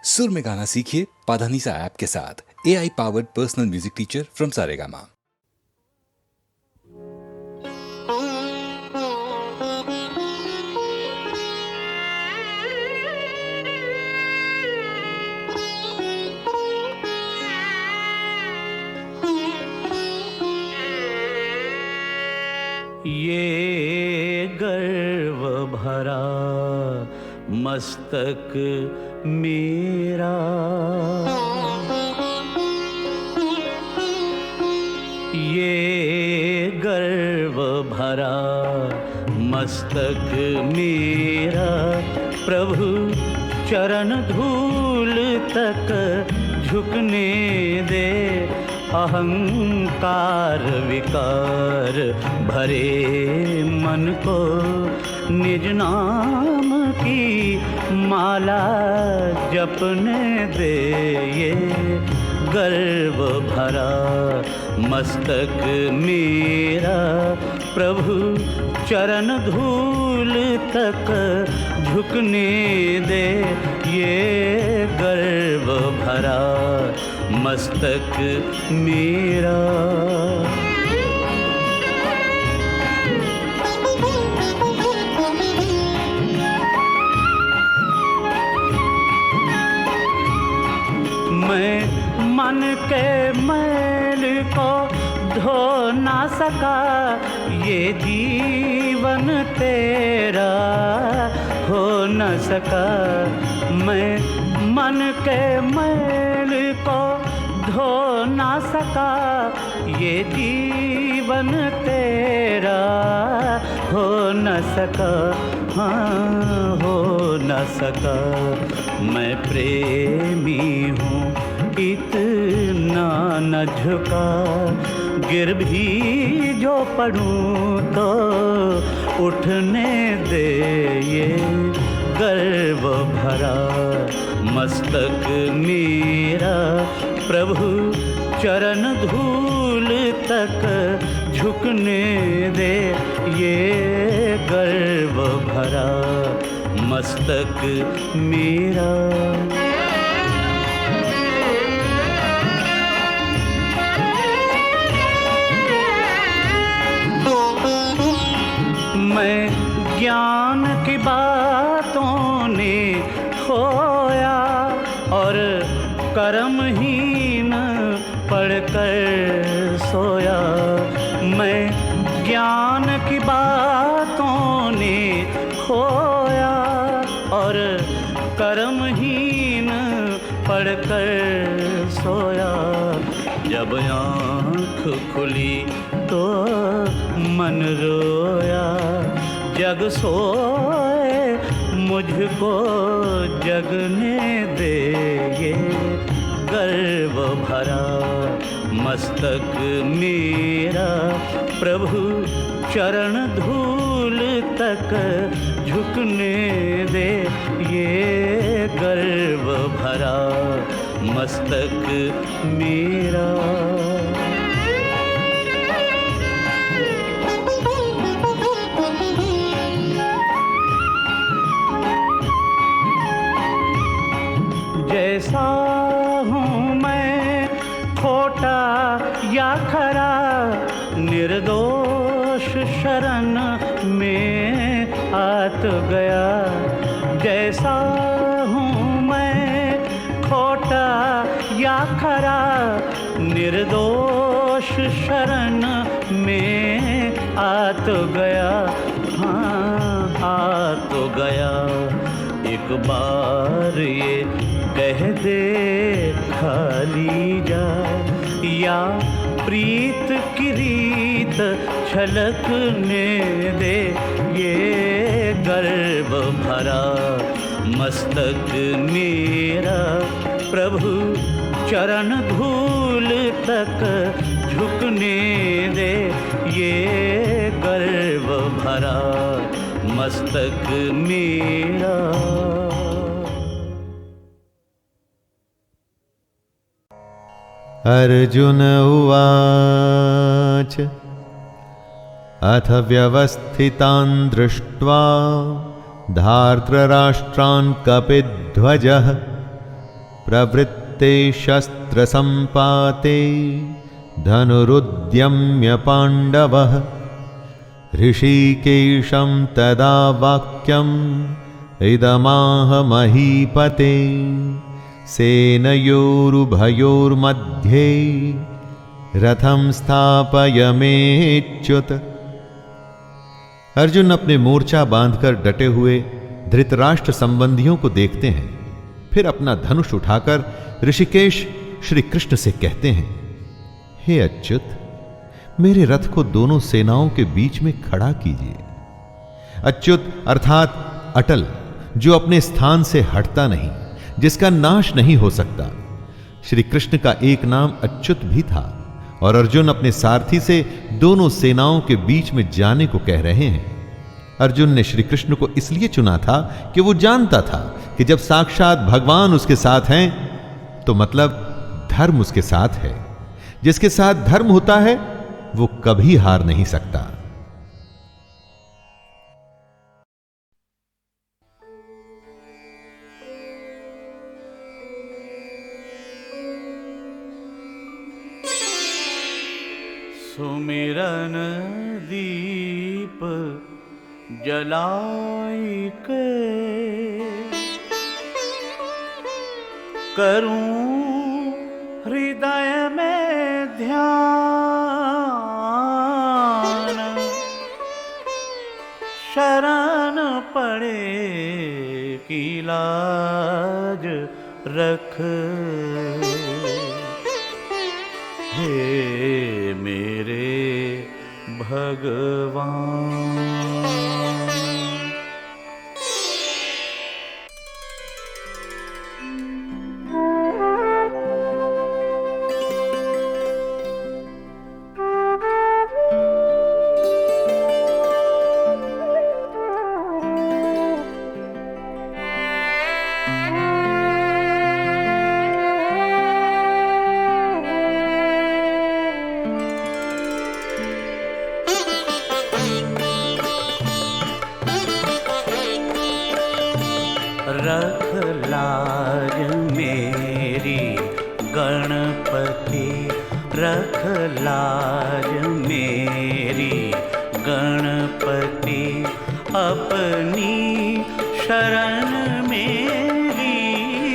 सुर में गाना सीखिए पाधानीसा ऐप के साथ। AI powered personal music teacher from Saregama. ये गर्व भरा मस्तक मेरा, ये गर्व भरा मस्तक मेरा, प्रभु चरण धूल तक झुकने दे। अहंकार विकार भरे मन को निज नाम की माला जपने दे। ये गर्व भरा मस्तक मेरा, प्रभु चरण धूल तक झुकने दे। ये गर्व भरा मस्तक मेरा। मैं मन के मैल को धो ना सका, ये जीवन तेरा हो न सका। मैं मन के मैल को धो ना सका, ये जीवन तेरा हो न सका। हाँ, हो न सका। मैं प्रेमी हूँ इतना न झुका, गिर भी जो पड़ूं तो उठने दे। ये गर्व भरा मस्तक मेरा, प्रभु चरण धूल तक झुकने दे। ये गर्व भरा मस्तक मेरा। मैं ज्ञान की बातों ने खोया और कर्महीन पढ़कर सोया। मैं ज्ञान की बातों ने खोया और कर्महीन पढ़कर सोया। जब आँख खुली तो मन रोया, जग सोए मुझको जगने दे। ये गर्व भरा मस्तक मेरा, प्रभु चरण धूल तक झुकने दे। ये गर्व भरा मस्तक मेरा। जैसा हूँ मैं खोटा या खरा, निर्दोष शरण में आ तो गया। जैसा हूँ मैं खोटा या खरा, निर्दोष शरण में आ तो गया। हाँ, आ तो गया। एक बार ये कह दे खाली जा, या प्रीत की रीत छलकने दे। ये गर्व भरा मस्तक मेरा, प्रभु चरण धूल तक झुकने दे। ये गर्व भरा मस्तक मेरा। अर्जुन उवाच अथ व्यवस्थितान् दृष्ट्वा धार्तराष्ट्रान् कपिध्वजः प्रवृत्ते शस्त्रसम्पाते धनुरुद्यम्य पाण्डवः ऋषिकेशं तदा वाक्यम् इदमाह महीपते सेनयोरुभयोर्मध्ये रथं स्थापयमेच्युत। अर्जुन अपने मोर्चा बांधकर डटे हुए धृतराष्ट्र संबंधियों को देखते हैं, फिर अपना धनुष उठाकर ऋषिकेश श्री कृष्ण से कहते हैं, हे अच्युत, मेरे रथ को दोनों सेनाओं के बीच में खड़ा कीजिए। अच्युत अर्थात अटल, जो अपने स्थान से हटता नहीं, जिसका नाश नहीं हो सकता। श्री कृष्ण का एक नाम अच्युत भी था और अर्जुन अपने सारथी से दोनों सेनाओं के बीच में जाने को कह रहे हैं। अर्जुन ने श्री कृष्ण को इसलिए चुना था कि वो जानता था कि जब साक्षात भगवान उसके साथ हैं तो मतलब धर्म उसके साथ है। जिसके साथ धर्म होता है वो कभी हार नहीं सकता। सुमिरन दीप जलाई के करूं हृदय में ध्यान, शरण पड़े की लाज रख हे मेरे भगवान। रख लाज मेरी गणपति, रख लाज मेरी गणपति, अपनी शरण मेरी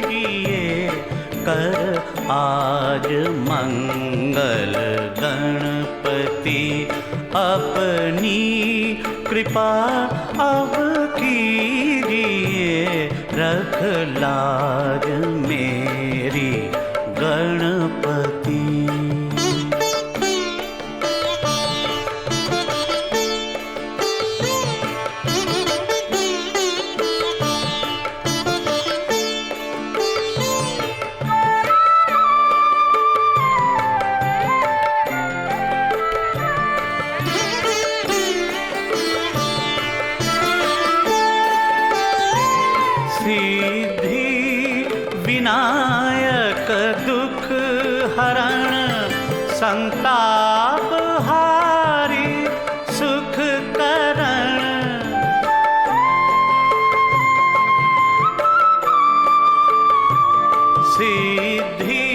लिए कर आज मंगल गणपति, अपनी कृपा अब कीजिए, रख लाज मेरी गणपति। सिद्धि विनायक दुख हरण, संताप हारी सुख करण, सिद्धि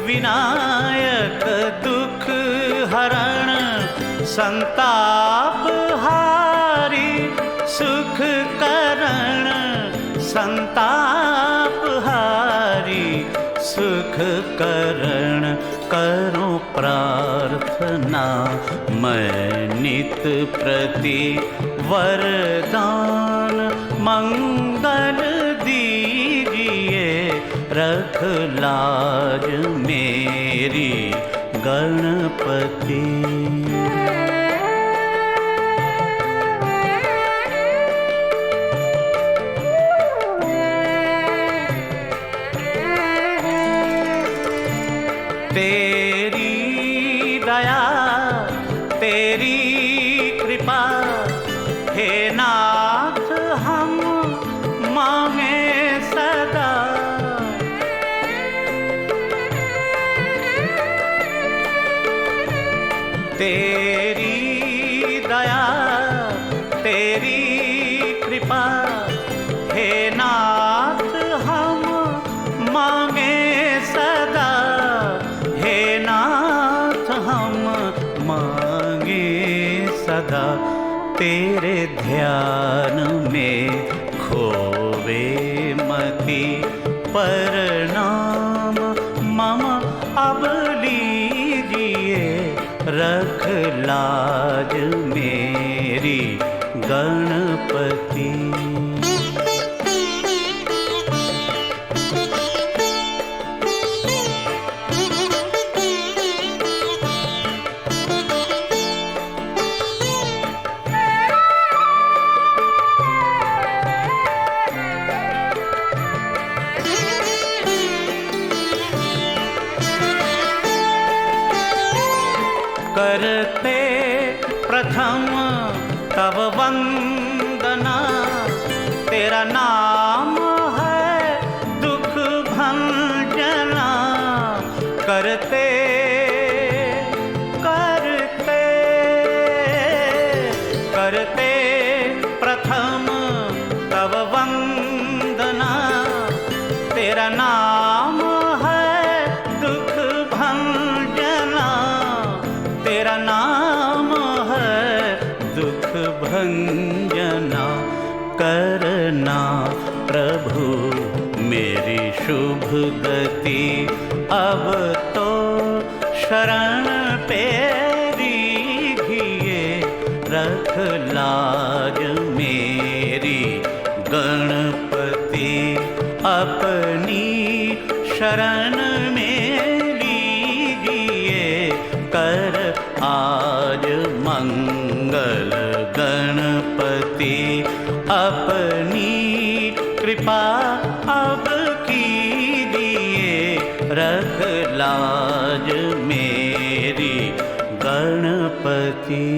विनायक दुख हरण, संताप हारी सुख करण, संताप हारी सुख करण। करो प्रार्थना मैं नित प्रति, वरदान मंगल दीजिए, रख लाज मेरी गणपति। तेरी दया तेरी कृपा हे नाथ हम मांगे सदा, तेरी दया तेरी कृपा हे नाथ हम मांगे सदा तेरे ध्यान में खोवे मति। प्रणाम मम अब लीजिए, रख लाज मेरी गणपति। करते प्रथम तव वंदना, तेरा नाम है दुख भंजना। करते करते करते प्रथम तव वंदना, तेरा नाम है दुख भंजना। तेरा नाम है दुख भंजना। करना प्रभु मेरी शुभ गति, अब तो शरण तेरी घिए। रख लाज मेरी गणपति, अपनी शरण में लीजिए। कर आज मंगल गणपति, अपनी कृपा अब कीजिए। रख लाज मेरी गणपति।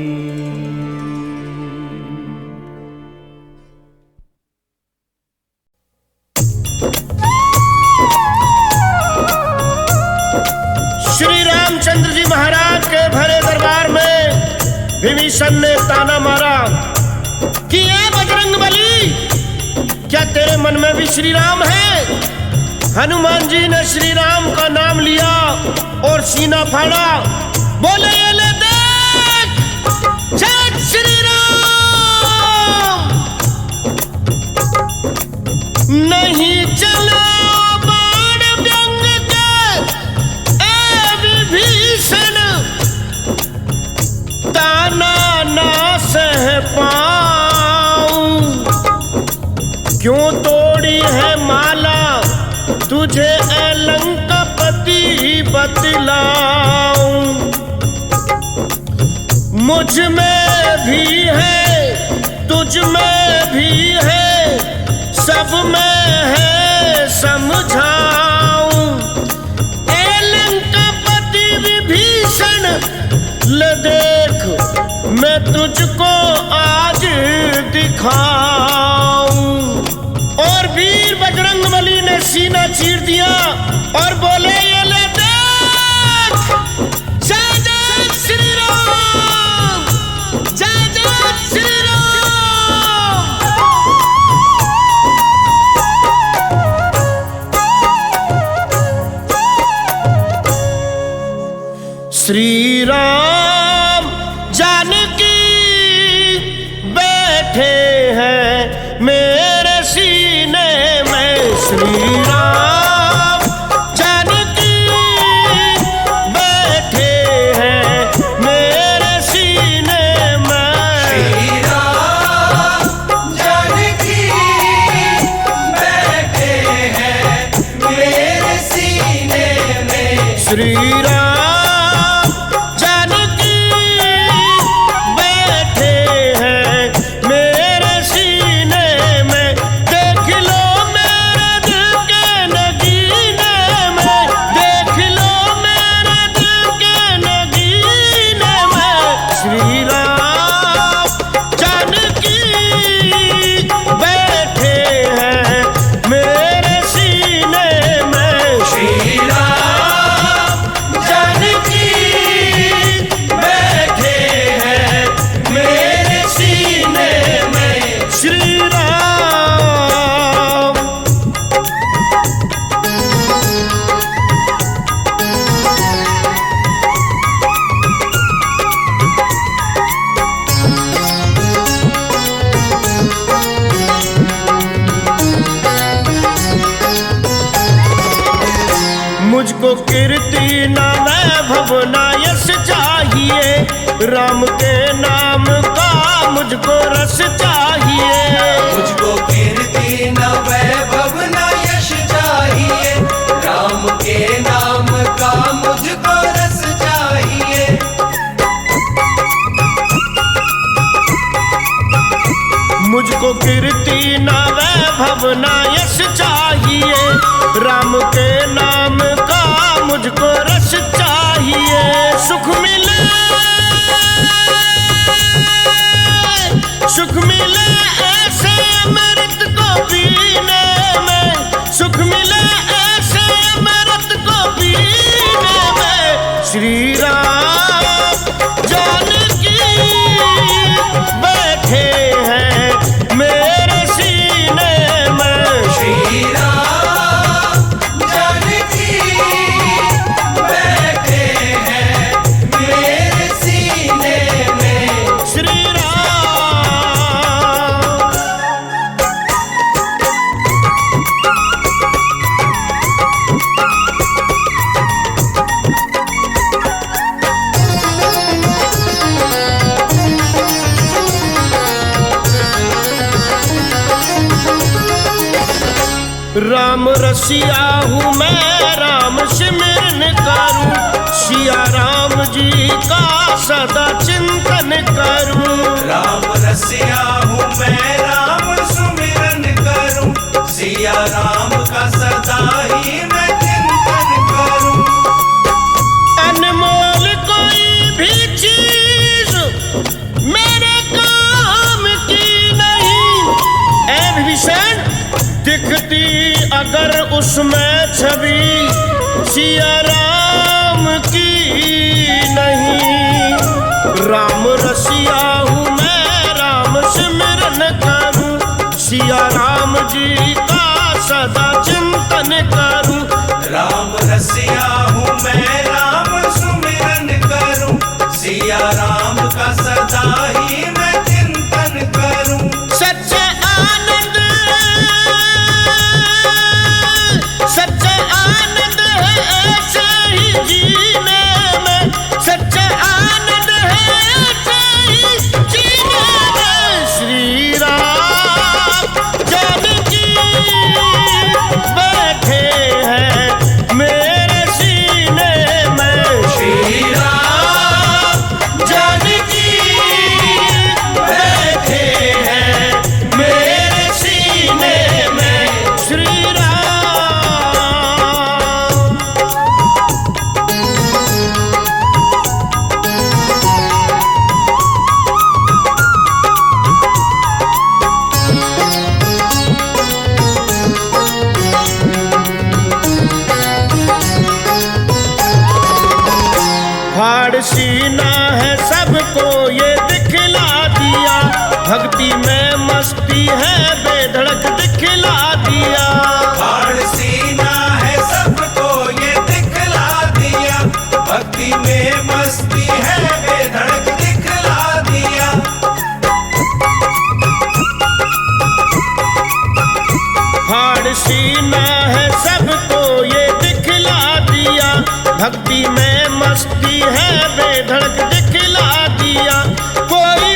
श्री रामचंद्र जी महाराज के भरे दरबार में विभीषण ने ताना मारा कि ये बजरंगबली, क्या तेरे मन में भी श्री राम है? हनुमान जी ने श्री राम का नाम लिया और सीना फाड़ा, बोले ये ले देख, जय श्री राम। नहीं चला ताना ना सह पाऊं, क्यों तोड़ी है माला तुझे ए लंकापति बतलाऊं। मुझ में भी है तुझ में भी है, सब में है समझाऊं। ए लंकापति विभीषण ले देख, मैं तुझको आज दिखाऊं। और वीर बजरंगबली ने सीना चीर दिया और बोले ये ले देख, जय जय श्री राम, जय जय श्री राम। श्री राम जानकी बैठे हैं मेरे सीने में। श्री राम जानकी बैठे हैं मेरे सीने में। श्री राम जानकी बैठे हैं मेरे सीने में। श्री राम श्री राम मुझको कीर्ति न वैभव न यश चाहिए, राम के नाम का मुझको रस चाहिए। मुझको कीर्ति न वैभव न यश चाहिए, राम के नाम का मुझको रस चाहिए। मुझको कीर्ति न वैभव न यश चाहिए, राम के नाम का मुझको रस चाहिए। सुख मिले ऐसे अमृत को पीने में, सुख मिले ऐसे अमृत को पीने में। श्री राम जानकी बैठे हैं मेरे सीने में। श्री राम जानकी बैठे हैं मेरे सीने में। श्री राम राम रसिया हूँ मैं, राम सिमरन करूं, सिया राम जी का सदा चिंतन करूं। राम रसिया हूँ मैं, राम सुमिरन करूं, सिया राम का सदा ही मैं चिंतन करूं। अनमोल कोई भी चीज मेरे काम की नहीं, ऐ विभीषण दिखती अगर उसमें छवि सिया राम की नहीं। राम रसिया हूँ मैं, राम सिमरन करूं, सिया राम जी का सदा चिंतन करूं। राम रसिया हूँ मैं, राम सुमिरन करूं, सिया राम का सदा ही मैं चिंतन करूं। सच्चा आनंद है ऐसे ही जीने में, सच्चा आनंद है ऐसे ही जीने में। श्री राम जानकी बैठे हैं मेरे सीने में। श्री राम जानकी बैठे हैं मेरे सीने में। श्री राम फाड़ सीना है सबको ये दिखला दिया, भक्ति में मस्ती है बेधड़क दिखला दिया। फाड़ सीना है सबको ये दिखला दिया, भक्ति में मस्ती है बेधड़क दिखला दिया। फाड़ सीना है सबको ये दिखला दिया, भक्ति में मस्ती है बेधड़क दिखला दिया। कोई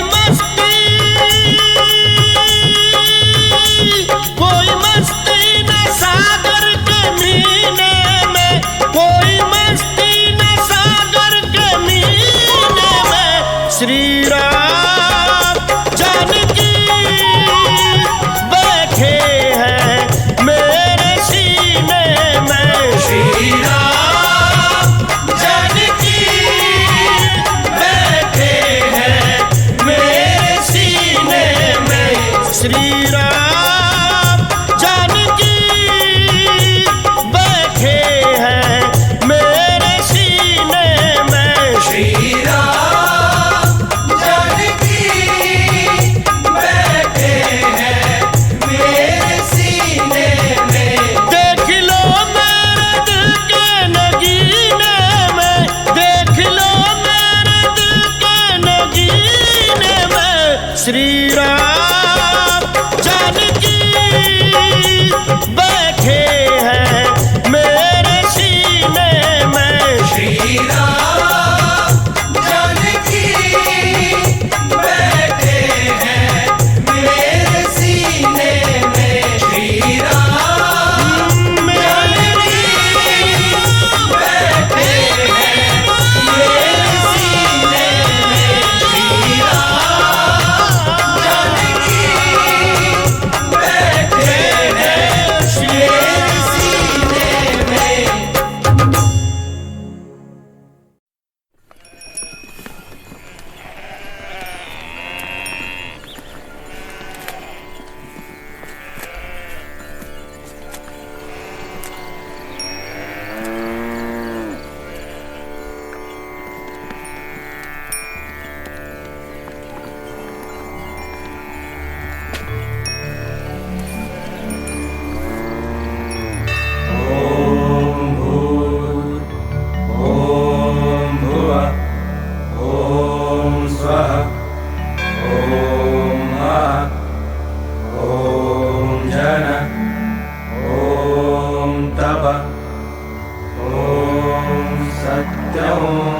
मस्ती न सागर के मीने में, कोई मस्ती न सागर के मीने में। श्री राम जानकी बैठे हैं मेरे सीने में। श्री राम ॐ सत्यम्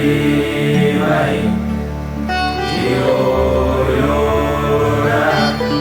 धीमहि धियो यो न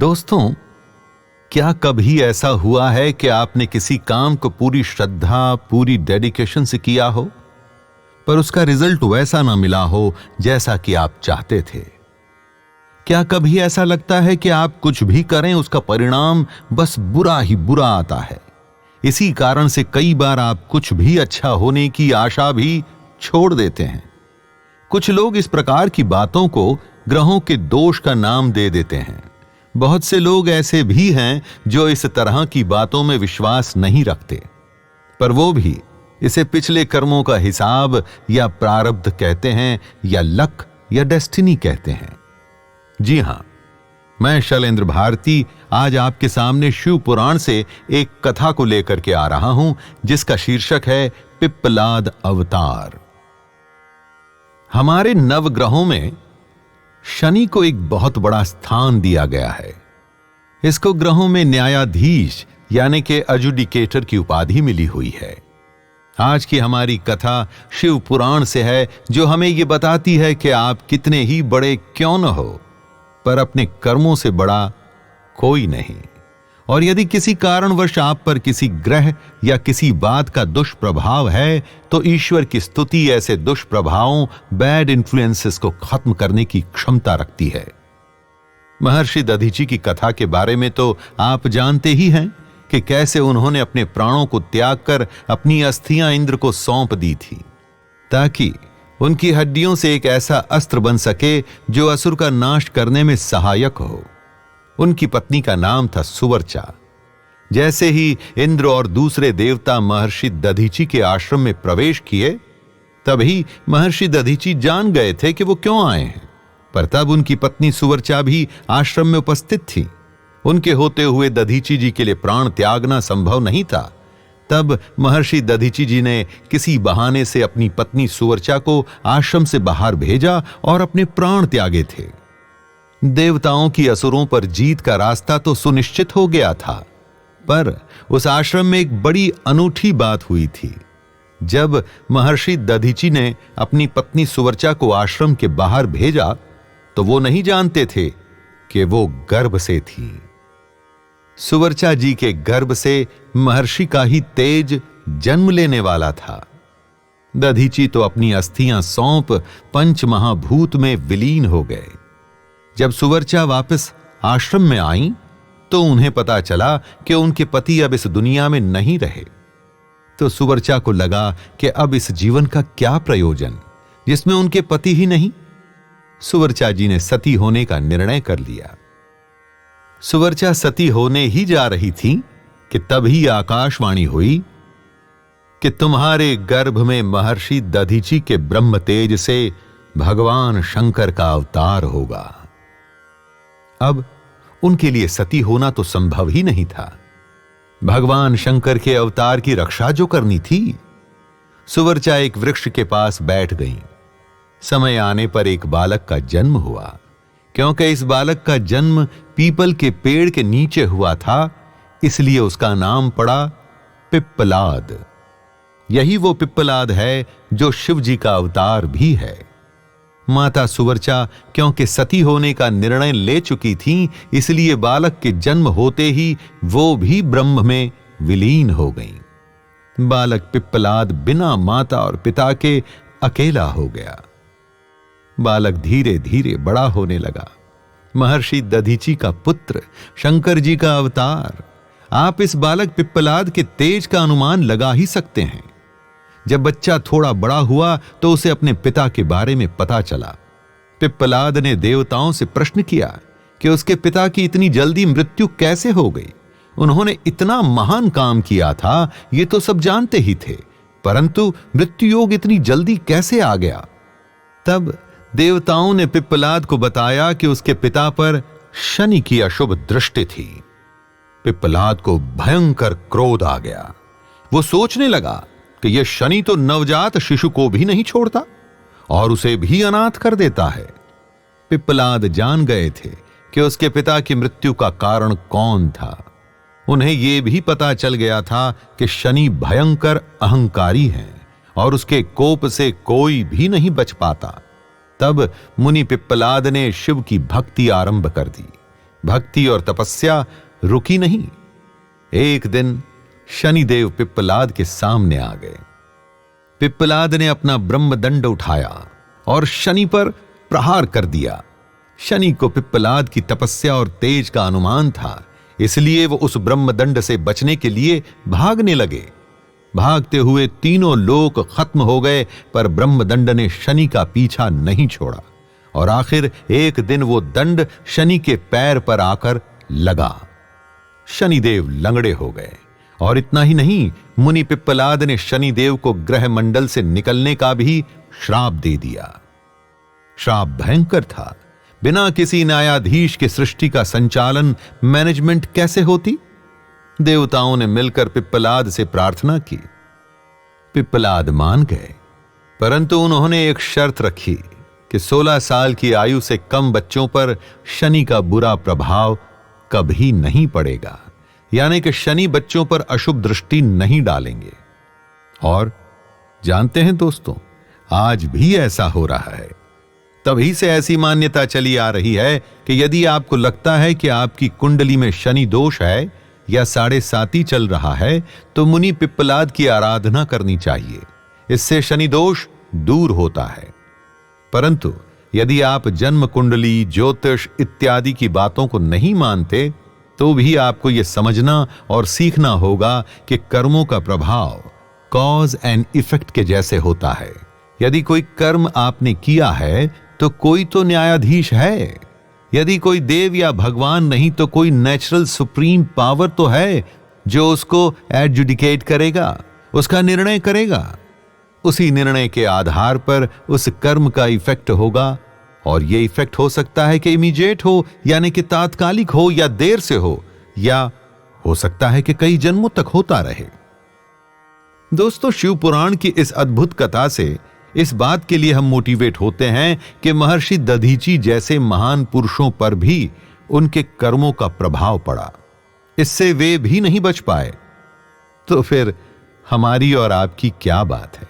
दोस्तों, क्या कभी ऐसा हुआ है कि आपने किसी काम को पूरी श्रद्धा, पूरी डेडिकेशन से किया हो, पर उसका रिजल्ट वैसा ना मिला हो जैसा कि आप चाहते थे? क्या कभी ऐसा लगता है कि आप कुछ भी करें, उसका परिणाम बस बुरा ही बुरा आता है? इसी कारण से कई बार आप कुछ भी अच्छा होने की आशा भी छोड़ देते हैं। कुछ लोग इस प्रकार की बातों को ग्रहों के दोष का नाम दे देते हैं। बहुत से लोग ऐसे भी हैं जो इस तरह की बातों में विश्वास नहीं रखते, पर वो भी इसे पिछले कर्मों का हिसाब या प्रारब्ध कहते हैं, या लक या डेस्टिनी कहते हैं। जी हां, मैं शैलेंद्र भारती आज आपके सामने शिव पुराण से एक कथा को लेकर के आ रहा हूं, जिसका शीर्षक है पिप्पलाद अवतार। हमारे नवग्रहों में शनि को एक बहुत बड़ा स्थान दिया गया है। इसको ग्रहों में न्यायाधीश यानी कि एजुडिकेटर की उपाधि मिली हुई है। आज की हमारी कथा शिव पुराण से है, जो हमें यह बताती है कि आप कितने ही बड़े क्यों न हो, पर अपने कर्मों से बड़ा कोई नहीं। और यदि किसी कारणवश आप पर किसी ग्रह या किसी बात का दुष्प्रभाव है, तो ईश्वर की स्तुति ऐसे दुष्प्रभावों, बैड इन्फ्लुएंसेस को खत्म करने की क्षमता रखती है। महर्षि दधीची की कथा के बारे में तो आप जानते ही हैं कि कैसे उन्होंने अपने प्राणों को त्याग कर अपनी अस्थियां इंद्र को सौंप दी थी, ताकि उनकी हड्डियों से एक ऐसा अस्त्र बन सके जो असुर का नाश करने में सहायक हो। उनकी पत्नी का नाम था सुवर्चा। जैसे ही इंद्र और दूसरे देवता महर्षि दधीची के आश्रम में प्रवेश किए, तभी महर्षि दधीची जान गए थे कि वो क्यों आए हैं, पर तब उनकी पत्नी सुवर्चा भी आश्रम में उपस्थित थी। उनके होते हुए दधीची जी के लिए प्राण त्यागना संभव नहीं था। तब महर्षि दधीची जी ने किसी बहाने से अपनी पत्नी सुवर्चा को आश्रम से बाहर भेजा और अपने प्राण त्यागे थे। देवताओं की असुरों पर जीत का रास्ता तो सुनिश्चित हो गया था, पर उस आश्रम में एक बड़ी अनूठी बात हुई थी। जब महर्षि दधीची ने अपनी पत्नी सुवर्चा को आश्रम के बाहर भेजा, तो वो नहीं जानते थे कि वो गर्भ से थी। सुवर्चा जी के गर्भ से महर्षि का ही तेज जन्म लेने वाला था। दधीची तो अपनी अस्थियां सौंप पंच महाभूत में विलीन हो गए। जब सुवर्चा वापस आश्रम में आई, तो उन्हें पता चला कि उनके पति अब इस दुनिया में नहीं रहे। तो सुवर्चा को लगा कि अब इस जीवन का क्या प्रयोजन, जिसमें उनके पति ही नहीं। सुवर्चा जी ने सती होने का निर्णय कर लिया। सुवर्चा सती होने ही जा रही थी कि तभी आकाशवाणी हुई कि तुम्हारे गर्भ में महर्षि दधीची के ब्रह्म तेज से भगवान शंकर का अवतार होगा। अब उनके लिए सती होना तो संभव ही नहीं था। भगवान शंकर के अवतार की रक्षा जो करनी थी। सुवर्चा एक वृक्ष के पास बैठ गई। समय आने पर एक बालक का जन्म हुआ। क्योंकि इस बालक का जन्म पीपल के पेड़ के नीचे हुआ था, इसलिए उसका नाम पड़ा पिप्पलाद। यही वो पिप्पलाद है जो शिव जी का अवतार भी है। माता सुवर्चा क्योंकि सती होने का निर्णय ले चुकी थीं, इसलिए बालक के जन्म होते ही वो भी ब्रह्म में विलीन हो गईं। बालक पिप्पलाद बिना माता और पिता के अकेला हो गया। बालक धीरे धीरे बड़ा होने लगा। महर्षि दधीची का पुत्र, शंकर जी का अवतार। आप इस बालक पिप्पलाद के तेज का अनुमान लगा ही सकते हैं। जब बच्चा थोड़ा बड़ा हुआ तो उसे अपने पिता के बारे में पता चला। पिप्पलाद ने देवताओं से प्रश्न किया कि उसके पिता की इतनी जल्दी मृत्यु कैसे हो गई। उन्होंने इतना महान काम किया था, ये तो सब जानते ही थे, परंतु मृत्यु योग इतनी जल्दी कैसे आ गया। तब देवताओं ने पिप्पलाद को बताया कि उसके पिता पर शनि की अशुभ दृष्टि थी। पिप्पलाद को भयंकर क्रोध आ गया। वो सोचने लगा कि यह शनि तो नवजात शिशु को भी नहीं छोड़ता और उसे भी अनाथ कर देता है। पिप्पलाद जान गए थे कि उसके पिता की मृत्यु का कारण कौन था। उन्हें यह भी पता चल गया था कि शनि भयंकर अहंकारी है और उसके कोप से कोई भी नहीं बच पाता। तब मुनि पिप्पलाद ने शिव की भक्ति आरंभ कर दी। भक्ति और तपस्या रुकी नहीं। एक दिन शनिदेव पिप्पलाद के सामने आ गए। पिप्पलाद ने अपना ब्रह्मदंड उठाया और शनि पर प्रहार कर दिया। शनि को पिप्पलाद की तपस्या और तेज का अनुमान था, इसलिए वो उस ब्रह्मदंड से बचने के लिए भागने लगे। भागते हुए तीनों लोक खत्म हो गए, पर ब्रह्मदंड ने शनि का पीछा नहीं छोड़ा और आखिर एक दिन वो दंड शनि के पैर पर आकर लगा। शनिदेव लंगड़े हो गए और इतना ही नहीं, मुनि पिप्पलाद ने शनिदेव को ग्रह मंडल से निकलने का भी श्राप दे दिया। श्राप भयंकर था। बिना किसी न्यायाधीश के सृष्टि का संचालन, मैनेजमेंट कैसे होती? देवताओं ने मिलकर पिप्पलाद से प्रार्थना की। पिप्पलाद मान गए, परंतु उन्होंने एक शर्त रखी कि 16 साल की आयु से कम बच्चों पर शनि का बुरा प्रभाव कभी नहीं पड़ेगा, यानी कि शनि बच्चों पर अशुभ दृष्टि नहीं डालेंगे। और जानते हैं दोस्तों, आज भी ऐसा हो रहा है। तभी से ऐसी मान्यता चली आ रही है कि यदि आपको लगता है कि आपकी कुंडली में शनि दोष है या 7.5 चल रहा है, तो मुनि पिप्पलाद की आराधना करनी चाहिए। इससे शनि दोष दूर होता है। परंतु यदि आप जन्म कुंडली, ज्योतिष इत्यादि की बातों को नहीं मानते, तो भी आपको यह समझना और सीखना होगा कि कर्मों का प्रभाव कॉज एंड इफेक्ट के जैसे होता है। यदि कोई कर्म आपने किया है तो कोई तो न्यायाधीश है। यदि कोई देव या भगवान नहीं तो कोई नेचुरल सुप्रीम पावर तो है जो उसको एडजुडिकेट करेगा, उसका निर्णय करेगा। उसी निर्णय के आधार पर उस कर्म का इफेक्ट होगा, और यह इफेक्ट हो सकता है कि इमीडिएट हो, यानी कि तात्कालिक हो, या देर से हो, या हो सकता है कि कई जन्मों तक होता रहे। दोस्तों, शिव पुराण की इस अद्भुत कथा से इस बात के लिए हम मोटिवेट होते हैं कि महर्षि दधीची जैसे महान पुरुषों पर भी उनके कर्मों का प्रभाव पड़ा, इससे वे भी नहीं बच पाए। तो फिर हमारी और आपकी क्या बात है?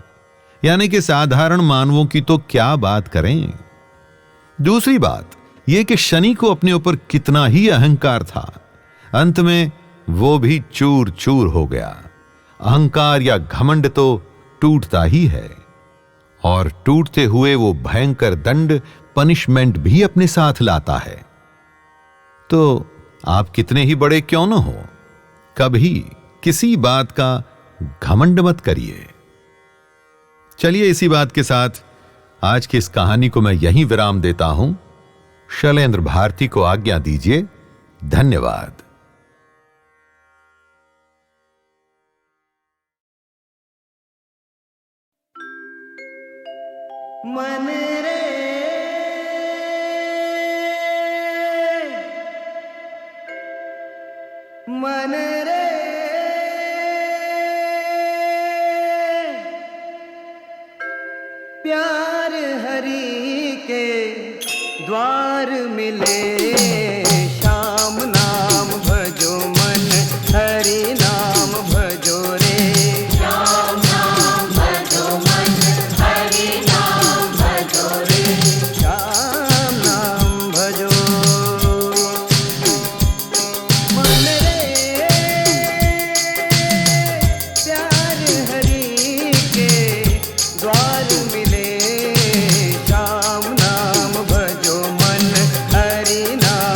यानी कि साधारण मानवों की तो क्या बात करें। दूसरी बात यह कि शनि को अपने ऊपर कितना ही अहंकार था, अंत में वो भी चूर चूर हो गया। अहंकार या घमंड तो टूटता ही है, और टूटते हुए वो भयंकर दंड, पनिशमेंट भी अपने साथ लाता है। तो आप कितने ही बड़े क्यों न हो, कभी किसी बात का घमंड मत करिए। चलिए, इसी बात के साथ आज की इस कहानी को मैं यहीं विराम देता हूं। शैलेंद्र भारती को आज्ञा दीजिए। धन्यवाद। मन रे मन रे प्यार हरि के द्वार मिले, श्याम नाम भजो मन, हरि नाम भजो रे। श्याम नाम भजो मन, हरि नाम भजो रे। श्याम नाम भजो मन रे, प्यार हरि के द्वार मिले, श्याम नाम भजो मन, हरि नाम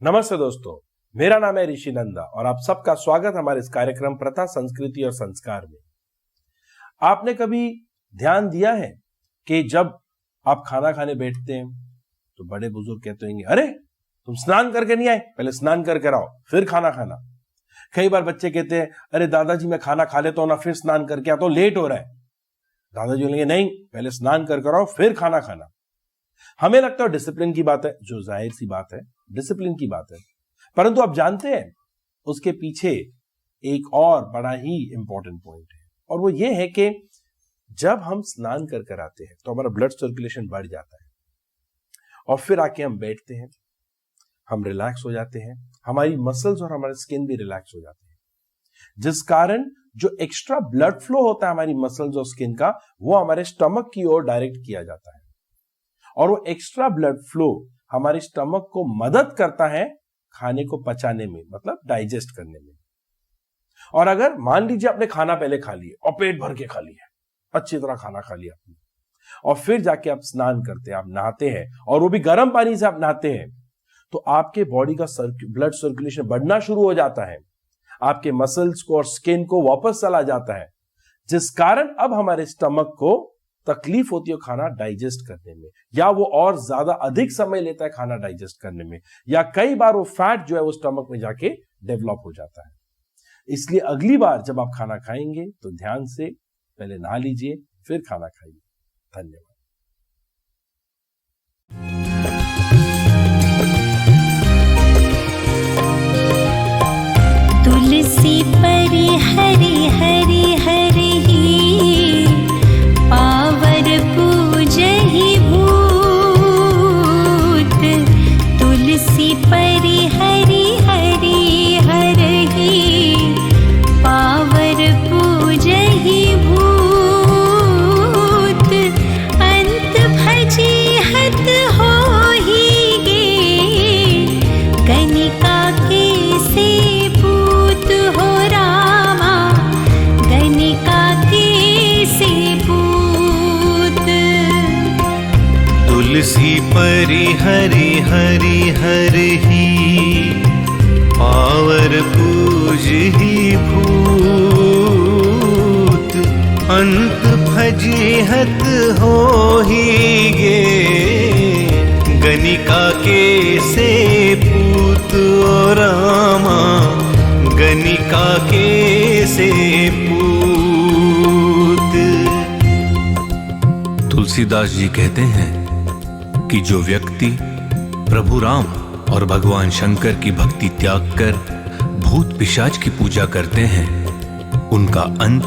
नमस्ते दोस्तों, मेरा नाम है ऋषि नंदा और आप सबका स्वागत हमारे इस कार्यक्रम प्रथा, संस्कृति और संस्कार में। आपने कभी ध्यान दिया है कि जब आप खाना खाने बैठते हैं तो बड़े बुजुर्ग कहते होंगे, अरे तुम स्नान करके नहीं आए, पहले स्नान करके आओ फिर खाना खाना। कई बार बच्चे कहते हैं, अरे दादाजी मैं खाना खा लेता हूं ना, फिर स्नान करके आता हूं, लेट हो रहा है। दादाजी बोलेंगे, नहीं पहले स्नान करके आओ फिर खाना खाना। हमें लगता है डिसिप्लिन की बात है, जो जाहिर सी बात है, डिसिप्लिन की बात है, परंतु आप जानते हैं उसके पीछे एक और बड़ा ही इंपॉर्टेंट पॉइंट है, और वो ये है कि जब हम स्नान कर कर आते हैं तो हमारा ब्लड सर्कुलेशन बढ़ जाता है और फिर आके हम बैठते हैं, हम रिलैक्स हो जाते हैं, हमारी मसल्स और हमारे स्किन भी रिलैक्स हो जाते हैं, जिस कारण जो एक्स्ट्रा ब्लड फ्लो होता है हमारी मसल्स और स्किन का, वो हमारे स्टमक की ओर डायरेक्ट किया जाता है और वो एक्स्ट्रा ब्लड फ्लो हमारे स्टमक को मदद करता है खाने को पचाने में, मतलब डाइजेस्ट करने में। और अगर मान लीजिए आपने खाना पहले खा लिया और पेट भर के खा लिया, अच्छी तरह खाना खा लिया आपने, और फिर जाके आप स्नान करते हैं, आप नहाते हैं, और वो भी गर्म पानी से आप नहाते हैं, तो आपके बॉडी का ब्लड सर्कुलेशन बढ़ना शुरू हो जाता है, आपके मसल्स को और स्किन को वापस चला जाता है, जिस कारण अब हमारे स्टमक को तकलीफ होती है खाना डाइजेस्ट करने में, या वो और ज्यादा अधिक समय लेता है खाना डाइजेस्ट करने में, या कई बार वो फैट जो है वो स्टमक में जाके डेवलप हो जाता है। इसलिए अगली बार जब आप खाना खाएंगे तो ध्यान से पहले नहा लीजिए फिर खाना खाइए। धन्यवाद। तुलसी परि हरि हरि हरि पावर पूजहि भूत। तुलसी परि हरि हरि हरि पावर पूजहि भूत। अंत भजी हत होहि गे गणिका के से पूत हो रामा, गणिका के से पूत। तुलसी परि हरि हरि हरि पावर पूजहि भूत। अंत भजिहत होहि गे गणिका के से पूत ओ रामा, गणिका के से पूत। तुलसीदास जी कहते हैं कि जो व्यक्ति प्रभु राम और भगवान शंकर की भक्ति त्याग कर भूत पिशाच की पूजा करते हैं, उनका अंत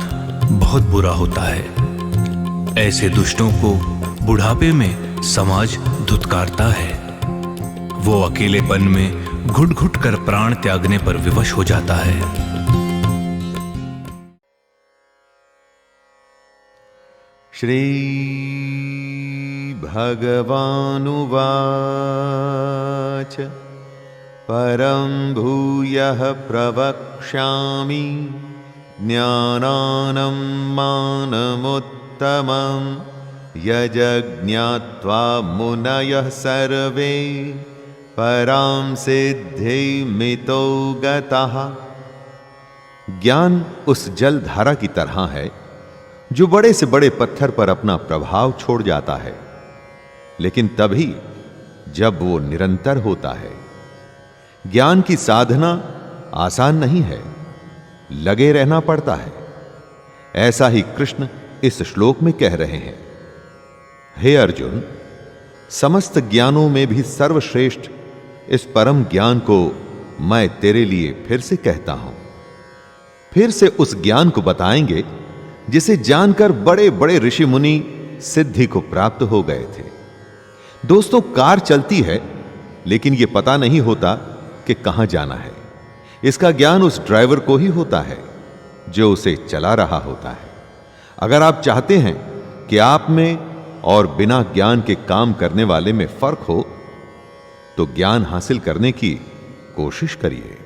बहुत बुरा होता है। ऐसे दुष्टों को बुढ़ापे में समाज धुतकारता है। वो अकेलेपन में घुट घुट कर प्राण त्यागने पर विवश हो जाता है। श्री भगवानुवाच परं भूयः प्रवक्ष्यामि ज्ञानानं मानमुत्तमं यज्ञात्वा मुनयः सर्वे परां सिद्धिमितो गतः। ज्ञान उस जल धारा की तरह है जो बड़े से बड़े पत्थर पर अपना प्रभाव छोड़ जाता है, लेकिन तभी जब वो निरंतर होता है। ज्ञान की साधना आसान नहीं है, लगे रहना पड़ता है। ऐसा ही कृष्ण इस श्लोक में कह रहे हैं। हे अर्जुन, समस्त ज्ञानों में भी सर्वश्रेष्ठ इस परम ज्ञान को मैं तेरे लिए फिर से कहता हूं। फिर से उस ज्ञान को बताएंगे जिसे जानकर बड़े बड़े ऋषि मुनि सिद्धि को प्राप्त हो गए थे। दोस्तों, कार चलती है लेकिन यह पता नहीं होता कि कहां जाना है। इसका ज्ञान उस ड्राइवर को ही होता है जो उसे चला रहा होता है। अगर आप चाहते हैं कि आप में और बिना ज्ञान के काम करने वाले में फर्क हो, तो ज्ञान हासिल करने की कोशिश करिए।